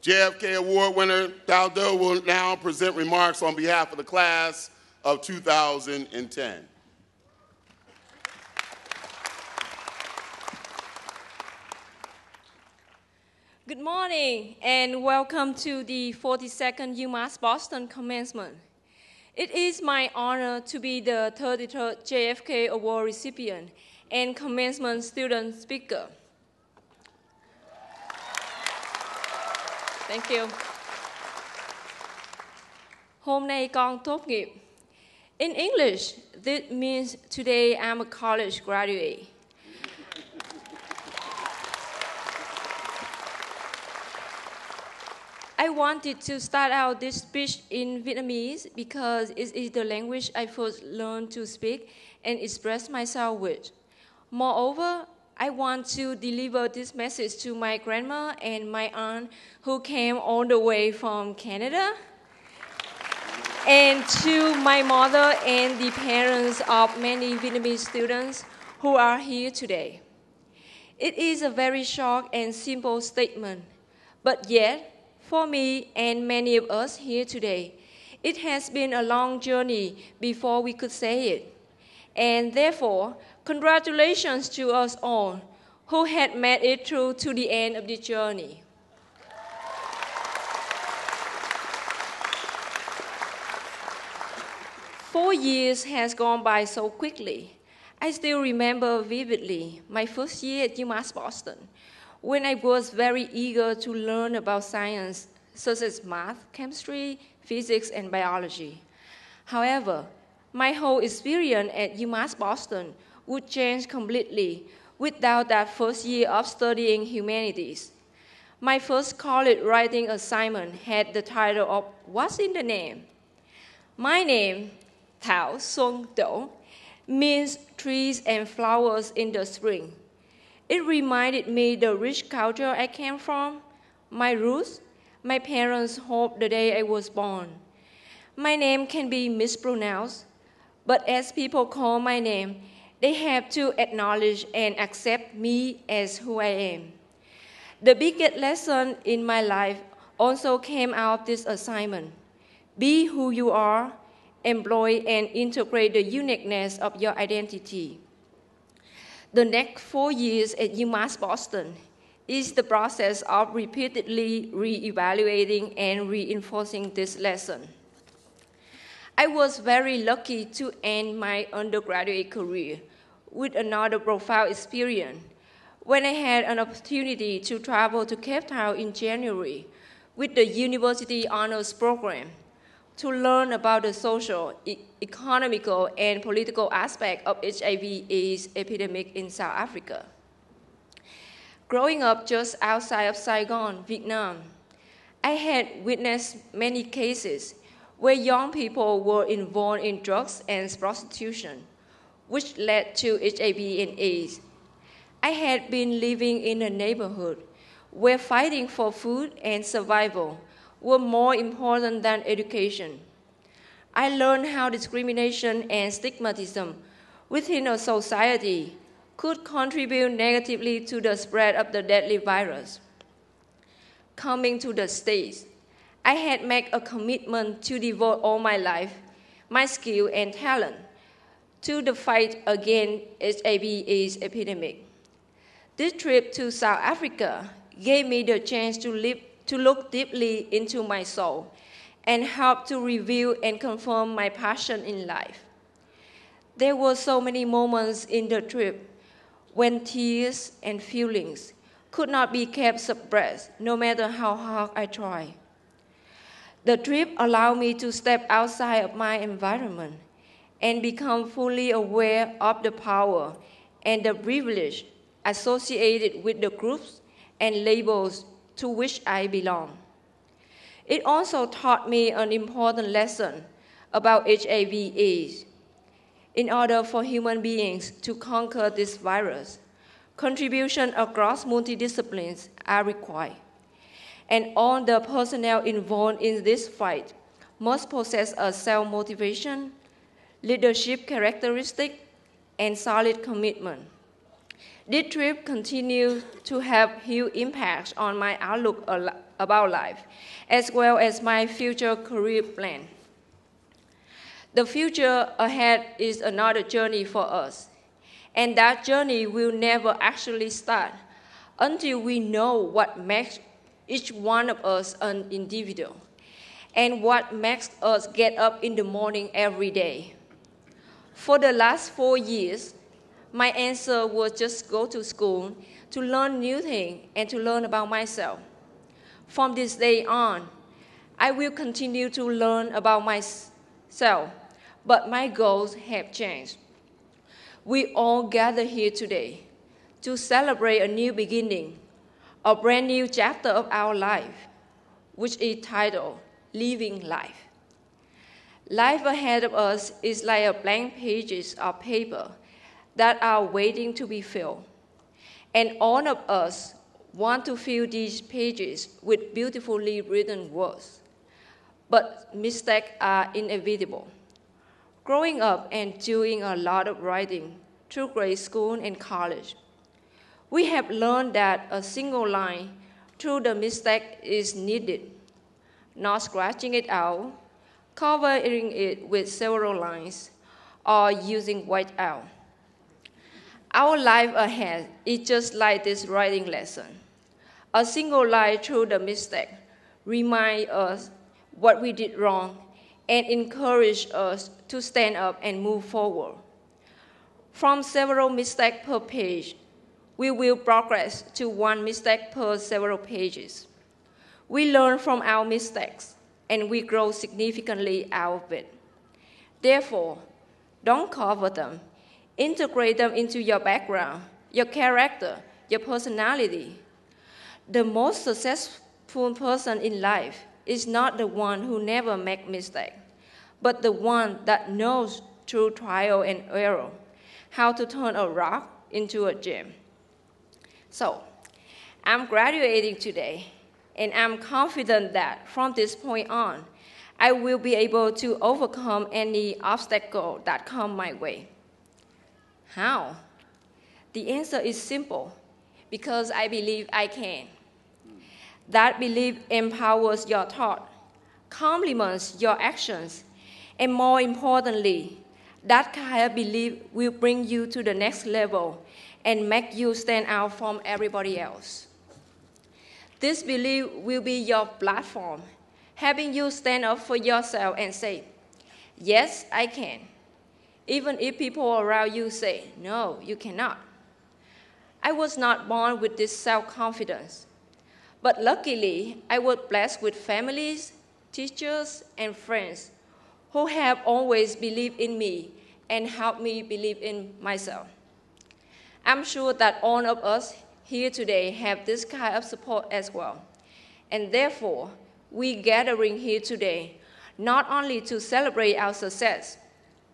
JFK Award winner Thao Do will now present remarks on behalf of the class of 2010. Good morning and welcome to the 42nd UMass Boston Commencement. It is my honor to be the 33rd JFK Award recipient and Commencement student speaker. Thank you. Hôm nay con tốt nghiệp. In English, this means today I'm a college graduate. I wanted to start out this speech in Vietnamese because it is the language I first learned to speak and express myself with. Moreover, I want to deliver this message to my grandma and my aunt who came all the way from Canada, and to my mother and the parents of many Vietnamese students who are here today. It is a very short and simple statement, but yet, for me and many of us here today, it has been a long journey before we could say it. And therefore, congratulations to us all who had made it through to the end of the journey. Four years has gone by so quickly. I still remember vividly my first year at UMass Boston, when I was very eager to learn about science, such as math, chemistry, physics, and biology. However, my whole experience at UMass Boston would change completely without that first year of studying humanities. My first college writing assignment had the title of What's in the Name? My name, Thao Xuan Do, means trees and flowers in the spring. It reminded me the rich culture I came from, my roots, my parents' hope the day I was born. My name can be mispronounced, but as people call my name, they have to acknowledge and accept me as who I am. The biggest lesson in my life also came out of this assignment. Be who you are, employ and integrate the uniqueness of your identity. The next 4 years at UMass Boston is the process of repeatedly re-evaluating and reinforcing this lesson. I was very lucky to end my undergraduate career with another profound experience when I had an opportunity to travel to Cape Town in January with the University Honors Program to learn about the social, economical, and political aspect of HIV/AIDS epidemic in South Africa. Growing up just outside of Saigon, Vietnam, I had witnessed many cases where young people were involved in drugs and prostitution, which led to HIV and AIDS. I had been living in a neighborhood where fighting for food and survival were more important than education. I learned how discrimination and stigmatism within a society could contribute negatively to the spread of the deadly virus. Coming to the States, I had made a commitment to devote all my life, my skill and talent to the fight against HIV/AIDS epidemic. This trip to South Africa gave me the chance to look deeply into my soul and help to reveal and confirm my passion in life. There were so many moments in the trip when tears and feelings could not be kept suppressed, no matter how hard I tried. The trip allowed me to step outside of my environment and become fully aware of the power and the privilege associated with the groups and labels to which I belong. It also taught me an important lesson about HIV/AIDS. In order for human beings to conquer this virus, contributions across multidisciplines are required. And all the personnel involved in this fight must possess a self-motivation, leadership characteristic, and solid commitment. This trip continues to have huge impacts on my outlook about life, as well as my future career plan. The future ahead is another journey for us, and that journey will never actually start until we know what makes each one of us an individual and what makes us get up in the morning every day. For the last 4 years, my answer was just go to school to learn new things and to learn about myself. From this day on, I will continue to learn about myself, but my goals have changed. We all gather here today to celebrate a new beginning, a brand new chapter of our life, which is titled Living Life. Life ahead of us is like a blank pages of paper that are waiting to be filled. And all of us want to fill these pages with beautifully written words. But mistakes are inevitable. Growing up and doing a lot of writing through grade school and college, we have learned that a single line through the mistake is needed, not scratching it out, covering it with several lines, or using white out. Our life ahead is just like this writing lesson. A single line through the mistake reminds us what we did wrong and encourage us to stand up and move forward. From several mistakes per page, we will progress to one mistake per several pages. We learn from our mistakes, and we grow significantly out of it. Therefore, don't cover them. Integrate them into your background, your character, your personality. The most successful person in life is not the one who never makes mistakes, but the one that knows through trial and error how to turn a rock into a gem. So, I'm graduating today, and I'm confident that from this point on, I will be able to overcome any obstacle that come my way. How? The answer is simple, because I believe I can. That belief empowers your thought, complements your actions, and more importantly, that kind of belief will bring you to the next level and make you stand out from everybody else. This belief will be your platform, helping you stand up for yourself and say, yes, I can, even if people around you say, no, you cannot. I was not born with this self-confidence, but luckily, I was blessed with families, teachers, and friends who have always believed in me and helped me believe in myself. I'm sure that all of us here today have this kind of support as well. And therefore, we gathering here today not only to celebrate our success,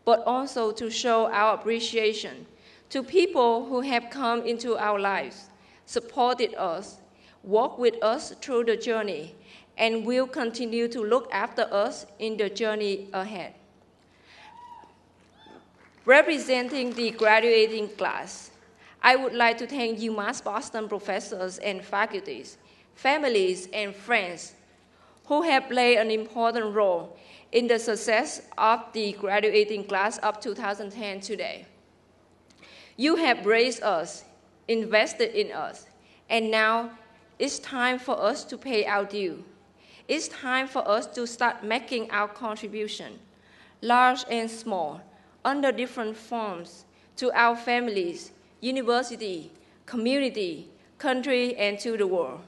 but also to show our appreciation to people who have come into our lives, supported us, walked with us through the journey, and will continue to look after us in the journey ahead. Representing the graduating class, I would like to thank UMass Boston professors and faculties, families, and friends who have played an important role in the success of the graduating class of 2010 today. You have raised us, invested in us, and now it's time for us to pay our due. It's time for us to start making our contribution, large and small, under different forms, to our families, university, community, country, and to the world.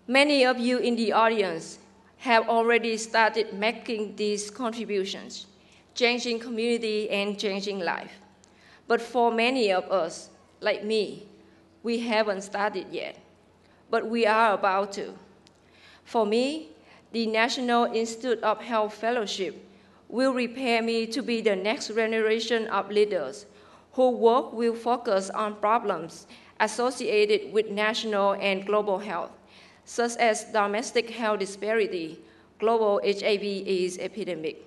Many of you in the audience have already started making these contributions, changing community and changing life. But for many of us, like me, we haven't started yet, but we are about to. For me, the National Institute of Health Fellowship will prepare me to be the next generation of leaders whose work will focus on problems associated with national and global health, such as domestic health disparity, global HIV/AIDS epidemic.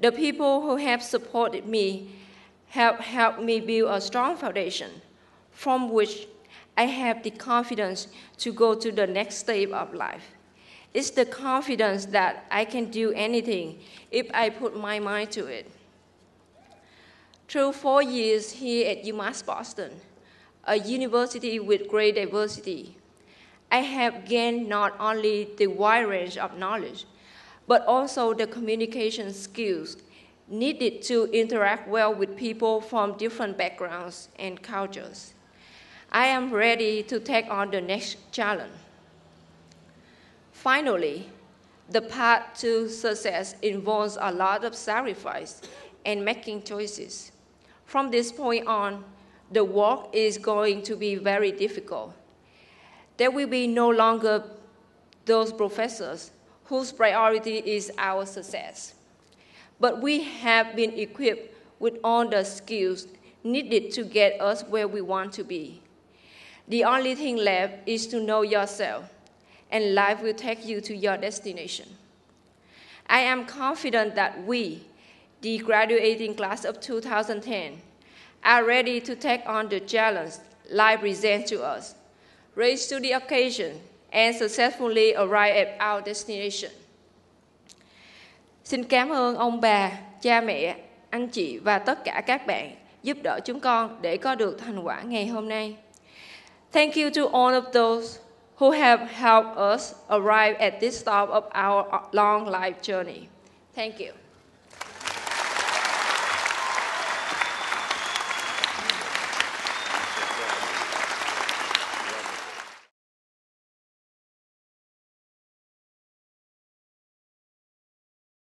The people who have supported me have helped me build a strong foundation from which I have the confidence to go to the next stage of life. It's the confidence that I can do anything if I put my mind to it. Through 4 years here at UMass Boston, a university with great diversity, I have gained not only the wide range of knowledge, but also the communication skills needed to interact well with people from different backgrounds and cultures. I am ready to take on the next challenge. Finally, the path to success involves a lot of sacrifice and making choices. From this point on, the work is going to be very difficult. There will be no longer those professors whose priority is our success. But we have been equipped with all the skills needed to get us where we want to be. The only thing left is to know yourself, and life will take you to your destination. I am confident that we, the graduating class of 2010, are ready to take on the challenge life presents to us, rise to the occasion, and successfully arrive at our destination. Xin cảm ơn ông bà, cha mẹ, anh chị và tất cả các bạn giúp đỡ chúng con để có được thành quả ngày hôm nay. Thank you to all of those who have helped us arrive at this stop of our long life journey. Thank you.